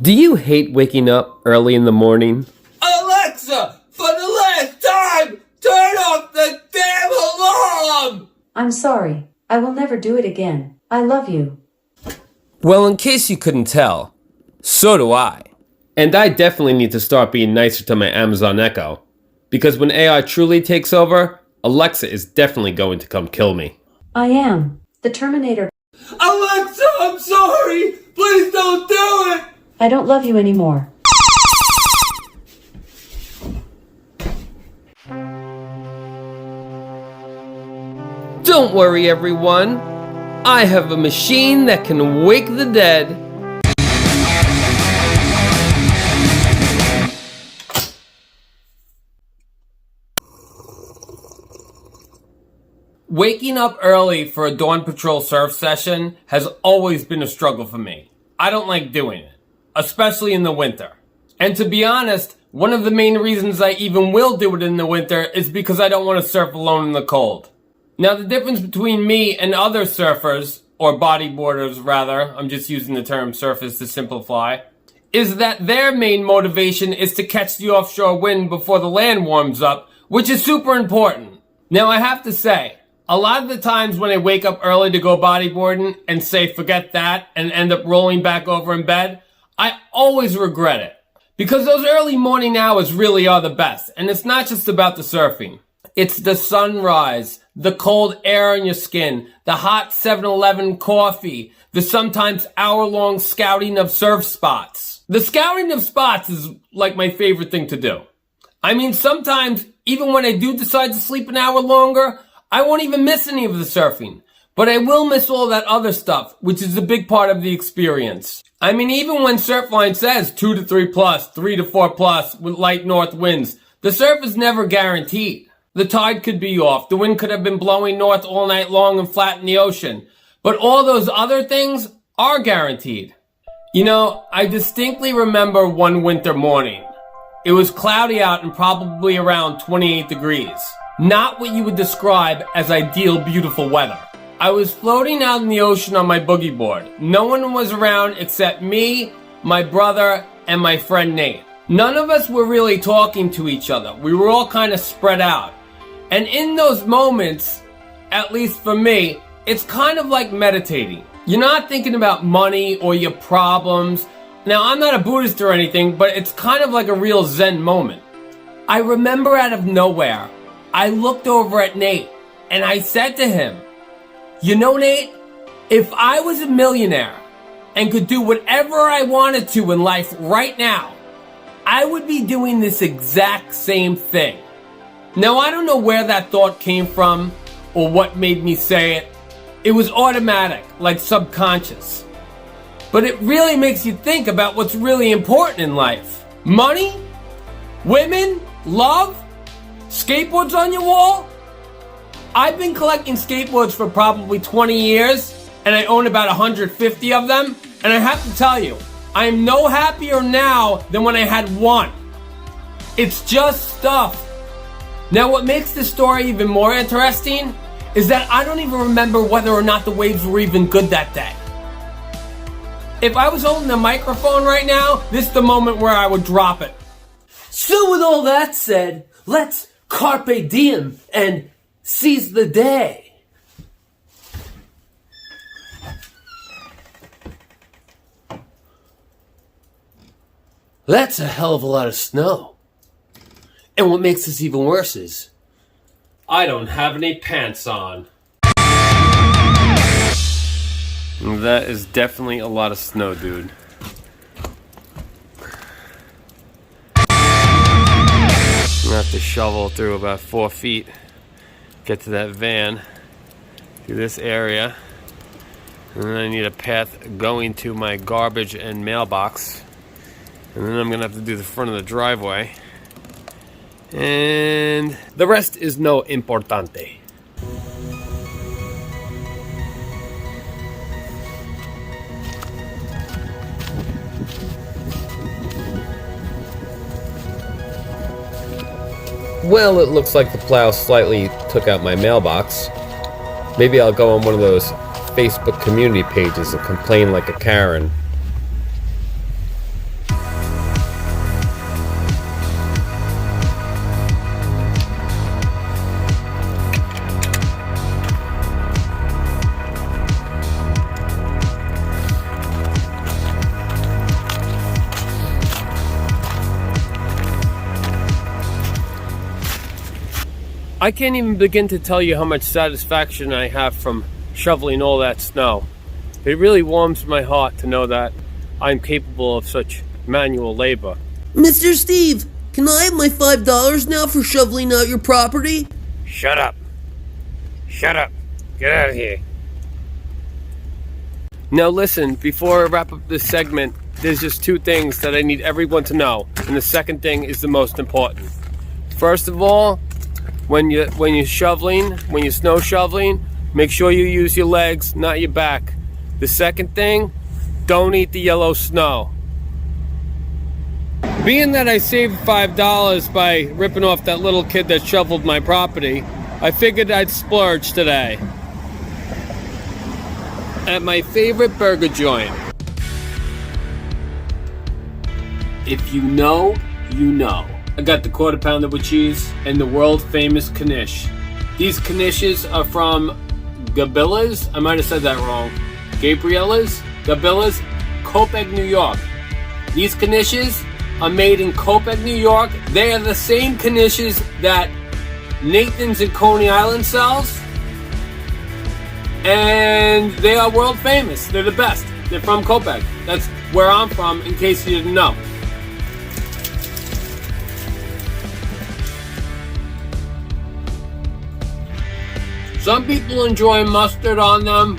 Do you hate waking up early in the morning? Alexa, for the last time, turn off the damn alarm! I'm sorry. I will never do it again. I love you. Well, in case you couldn't tell, so do I. And I definitely need to start being nicer to my Amazon Echo. Because when AI truly takes over, Alexa is definitely going to come kill me. I am the Terminator. Alexa, I'm sorry! Please don't do it! I don't love you anymore. Don't worry, everyone. I have a machine that can wake the dead. Waking up early for a dawn patrol surf session has always been a struggle for me. I don't like doing it, especially in the winter. And to be honest, one of the main reasons I even will do it in the winter is because I don't want to surf alone in the cold. Now, the difference between me and other surfers, or bodyboarders rather, I'm just using the term surfers to simplify, is that their main motivation is to catch the offshore wind before the land warms up, which is super important. Now, I have to say, a lot of the times when I wake up early to go bodyboarding and say forget that and end up rolling back over in bed, I always regret it. Because those early morning hours really are the best. And it's not just about the surfing. It's the sunrise, the cold air on your skin, the hot 7-Eleven coffee, the sometimes hour-long scouting of surf spots. The scouting of spots is like my favorite thing to do. I mean, sometimes, even when I do decide to sleep an hour longer, I won't even miss any of the surfing. But I will miss all that other stuff, which is a big part of the experience. I mean, even when Surfline says 2 to 3 plus, 3 to 4 plus with light north winds, the surf is never guaranteed. The tide could be off, the wind could have been blowing north all night long and flatten the ocean. But all those other things are guaranteed. You know, I distinctly remember one winter morning. It was cloudy out and probably around 28 degrees. Not what you would describe as ideal beautiful weather. I was floating out in the ocean on my boogie board. No one was around except me, my brother, and my friend Nate. None of us were really talking to each other. We were all kind of spread out. And in those moments, at least for me, it's kind of like meditating. You're not thinking about money or your problems. Now, I'm not a Buddhist or anything, but it's kind of like a real Zen moment. I remember out of nowhere, I looked over at Nate and I said to him, you know, Nate, if I was a millionaire and could do whatever I wanted to in life right now, I would be doing this exact same thing. Now, I don't know where that thought came from or what made me say it. It was automatic, like subconscious. But it really makes you think about what's really important in life. Money? Women? Love? Skateboards on your wall? I've been collecting skateboards for probably 20 years, and I own about 150 of them, and I have to tell you, I am no happier now than when I had one. It's just stuff. Now, what makes this story even more interesting is that I don't even remember whether or not the waves were even good that day. If I was holding the microphone right now, this is the moment where I would drop it. So with all that said, let's carpe diem and seize the day. That's a hell of a lot of snow. And what makes this even worse is, I don't have any pants on. That is definitely a lot of snow, dude. I'm gonna have to shovel through about 4 feet, get to that van, through this area, and then I need a path going to my garbage and mailbox, and then I'm gonna have to do the front of the driveway, and the rest is no importante. Well, it looks like the plow slightly took out my mailbox. Maybe I'll go on one of those Facebook community pages and complain like a Karen. I can't even begin to tell you how much satisfaction I have from shoveling all that snow. It really warms my heart to know that I'm capable of such manual labor. Mr. Steve, can I have my $5 now for shoveling out your property? Shut up. Shut up. Get out of here. Now listen, before I wrap up this segment, there's just two things that I need everyone to know, and the second thing is the most important. First of all, when you're snow shoveling, make sure you use your legs, not your back. The second thing, don't eat the yellow snow. Being that I saved $5 by ripping off that little kid that shoveled my property, I figured I'd splurge today at my favorite burger joint. If you know, you know. I got the quarter pounder with cheese and the world famous knish. These knishes are from Gabilla's. I might have said that wrong. Gabriella's? Gabilla's? Copiague, New York. These knishes are made in Copiague, New York. They are the same knishes that Nathan's in Coney Island sells. And they are world famous. They're the best. They're from Copiague. That's where I'm from, in case you didn't know. Some people enjoy mustard on them.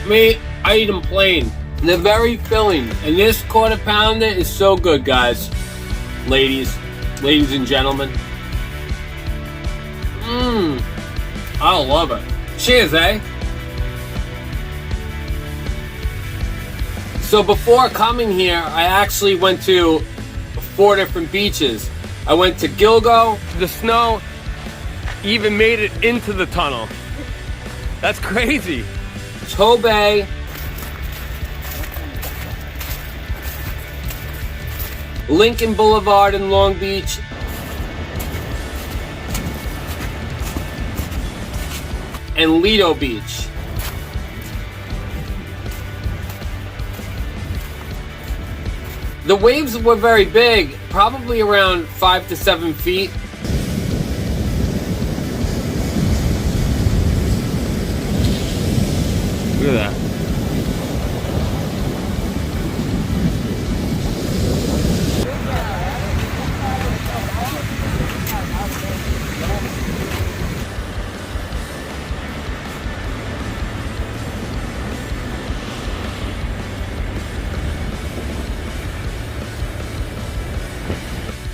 Me, I eat them plain. They're very filling. And this quarter pounder is so good, guys. Ladies and gentlemen. I love it. Cheers, eh? So before coming here, I actually went to 4 different beaches. I went to Gilgo. The snow even made it into the tunnel. That's crazy. Tobay. Lincoln Boulevard in Long Beach. And Lido Beach. The waves were very big, probably around 5 to 7 feet. Look at that.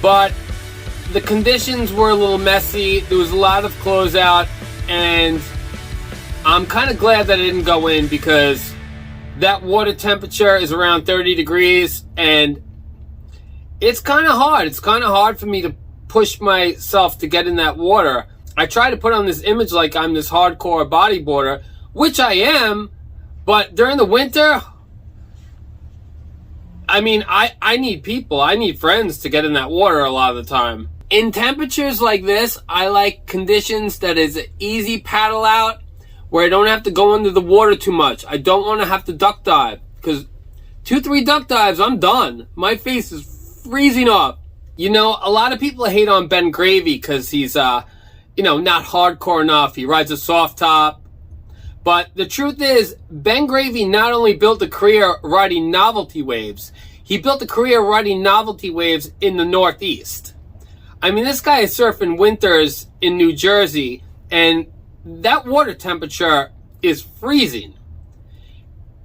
But the conditions were a little messy. There was a lot of closeout, and I'm kind of glad that I didn't go in because that water temperature is around 30 degrees, and it's kind of hard. It's kind of hard for me to push myself to get in that water. I try to put on this image like I'm this hardcore bodyboarder, which I am, but during the winter, I mean, I need people. I need friends to get in that water a lot of the time. In temperatures like this, I like conditions that is an easy paddle out where I don't have to go under the water too much. I don't want to have to duck dive because 2-3 duck dives, I'm done. My face is freezing up. You know, a lot of people hate on Ben Gravy because he's, not hardcore enough. He rides a soft top. But the truth is, Ben Gravy not only built a career riding novelty waves, he built a career riding novelty waves in the Northeast. I mean, this guy is surfing winters in New Jersey, and that water temperature is freezing.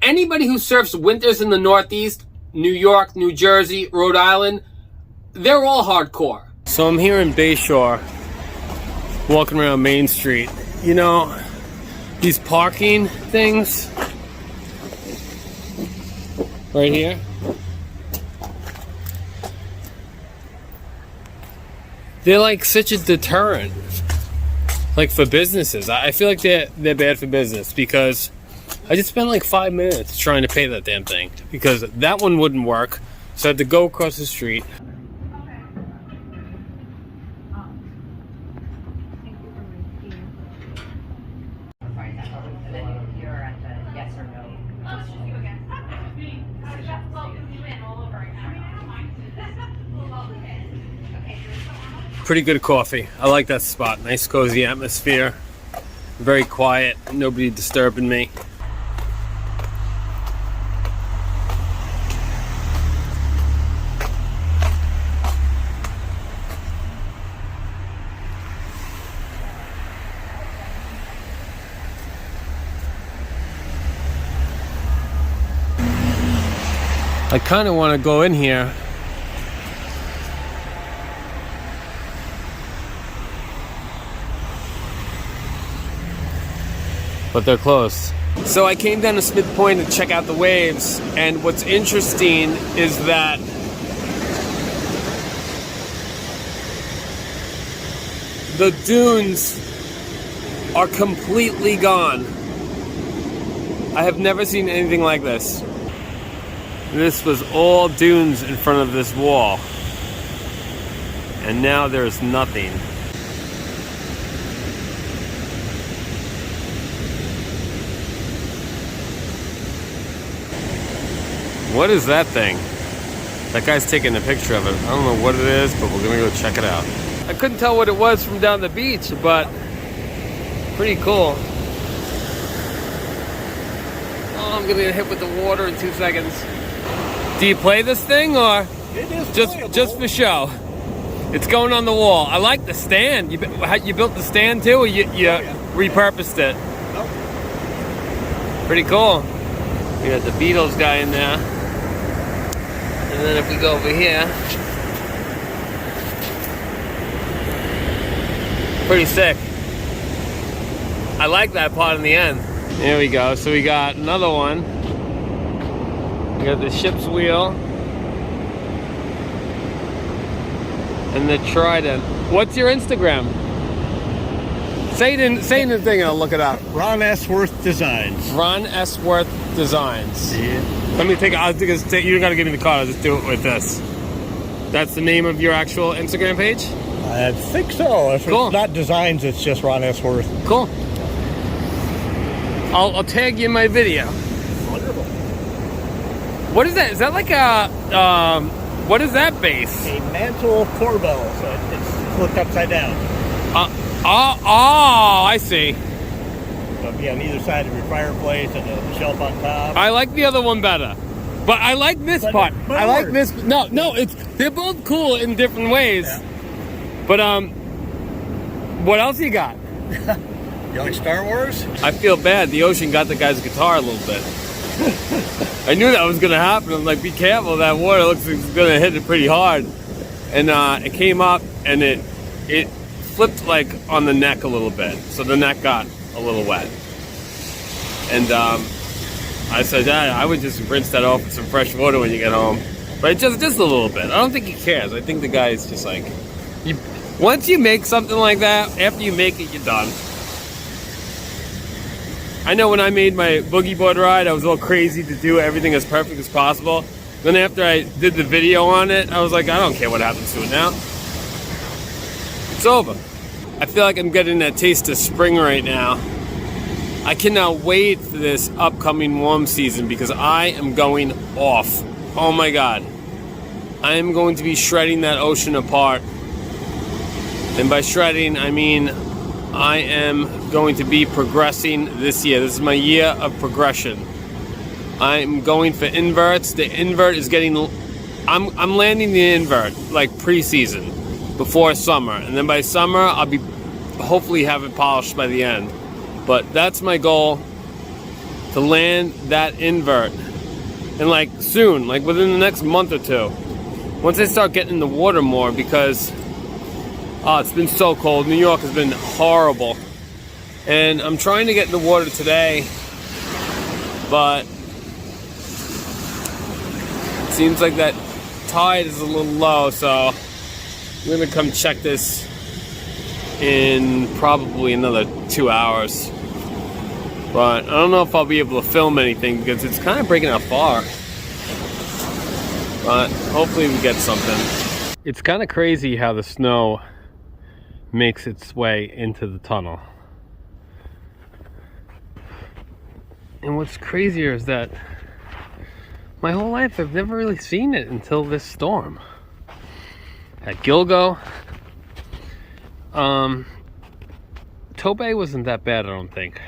Anybody who surfs winters in the Northeast, New York, New Jersey, Rhode Island, they're all hardcore. So I'm here in Bayshore, walking around Main Street. You know, these parking things right here, they're like such a deterrent, like for businesses. I feel like they're bad for business because I just spent like 5 minutes trying to pay that damn thing because that one wouldn't work, so I had to go across the street. Pretty good coffee. I like that spot. Nice cozy atmosphere. Very quiet. Nobody disturbing me. I kind of want to go in here. But they're closed. So I came down to Smith Point to check out the waves, and what's interesting is that the dunes are completely gone. I have never seen anything like this. This was all dunes in front of this wall, and now there's nothing. What is that thing? That guy's taking a picture of it. I don't know what it is, but we're gonna go check it out. I couldn't tell what it was from down the beach, but pretty cool. Oh, I'm gonna get hit with the water in 2 seconds. Do you play this thing, or It is just for show? It's going on the wall. I like the stand. You built the stand too, or you repurposed it? Nope. Pretty cool. We got the Beatles guy in there. And then if we go over here, pretty sick. I like that part in the end. There we go. So we got another one. We got the ship's wheel and the trident. What's your Instagram? Say the thing and I'll look it up. Ron Esworth Designs. Ron Esworth Designs. Yeah. Let me take. You gotta give me the card. I'll just do it with this. That's the name of your actual Instagram page. I think so. If Cool. it's not designs, it's just Ron Esworth. Cool. I'll tag you in my video. Wonderful. What is that? Is that like a what is that base? A mantle corbel, so it's flipped upside down. I see. So it'll be on either side of your fireplace and a shelf on top. I like the other one better, but I like this part. but I like yours. this. No, they're both cool in different ways. Yeah. But what else you got? You like Star Wars? I feel bad. The ocean got the guy's guitar a little bit. I knew that was gonna happen. I'm like, be careful. That water looks like it's gonna hit it pretty hard. And it came up and it flipped like on the neck a little bit, so the neck got a little wet. And I said, I would just rinse that off with some fresh water when you get home. But just a little bit. I don't think he cares. I think the guy's just like, once you make something like that, after you make it, you're done. I know when I made my boogie board ride, I was all crazy to do everything as perfect as possible. Then after I did the video on it, I was like, I don't care what happens to it now. It's over. I feel like I'm getting that taste of spring right now. I cannot wait for this upcoming warm season because I am going off. Oh my God. I am going to be shredding that ocean apart. And by shredding, I mean I am going to be progressing this year. This is my year of progression. I'm going for inverts. The invert is getting... I'm landing the invert like pre-season, before summer. And then by summer, I'll be hopefully have it polished by the end. But that's my goal, to land that invert. And like soon, like within the next month or two. Once I start getting in the water more, because it's been so cold. New York has been horrible. And I'm trying to get in the water today, but it seems like that tide is a little low, so I'm gonna come check this in probably another 2 hours. But I don't know if I'll be able to film anything because it's kind of breaking up far. But hopefully we get something. It's kind of crazy how the snow makes its way into the tunnel. And what's crazier is that my whole life I've never really seen it until this storm. At Gilgo, Tobey wasn't that bad, I don't think.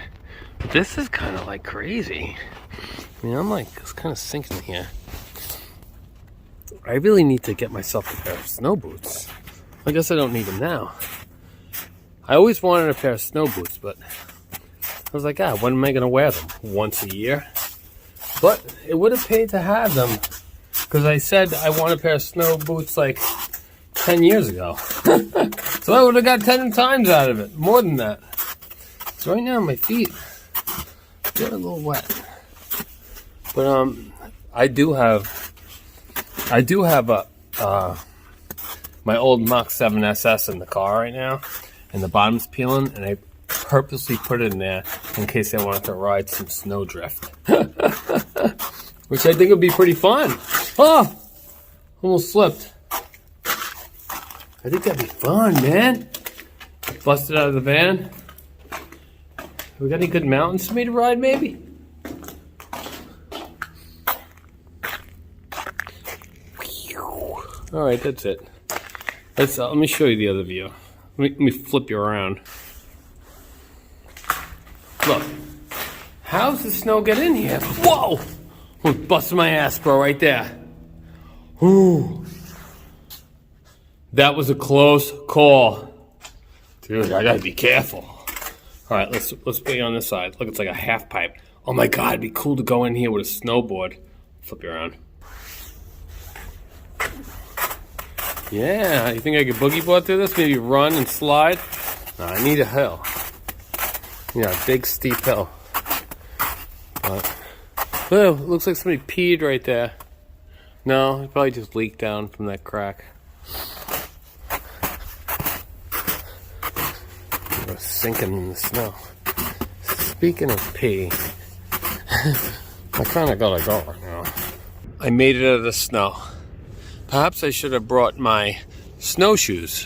But this is kind of like crazy. I mean, I'm like, it's kind of sinking here. I really need to get myself a pair of snow boots. I guess I don't need them now. I always wanted a pair of snow boots, but I was like, when am I going to wear them? Once a year? But it would have paid to have them, because I said I want a pair of snow boots like 10 years ago. So I would have got 10 times out of it. More than that. So right now my feet get a little wet. But I do have my old Mach 7 SS in the car right now, and the bottom's peeling, and I purposely put it in there in case I wanted to ride some snowdrift. Which I think would be pretty fun. Oh! Almost slipped. I think that'd be fun, man. Busted out of the van. We got any good mountains for me to ride, maybe? Alright, that's it. Let me show you the other view. Let me flip you around. Look. How's the snow get in here? Whoa! I'm busting my ass, bro, right there. Ooh. That was a close call. Dude, I gotta be careful. Alright, let's put you on this side. Look, it's like a half pipe. Oh my god, it'd be cool to go in here with a snowboard. Flip you around. Yeah, you think I could boogie board through this? Maybe run and slide? No, I need a hill. Yeah, a big steep hill. But, oh, looks like somebody peed right there. No, it probably just leaked down from that crack. It was sinking in the snow. Speaking of pee, I kind of gotta go right now. I made it out of the snow. Perhaps I should have brought my snowshoes.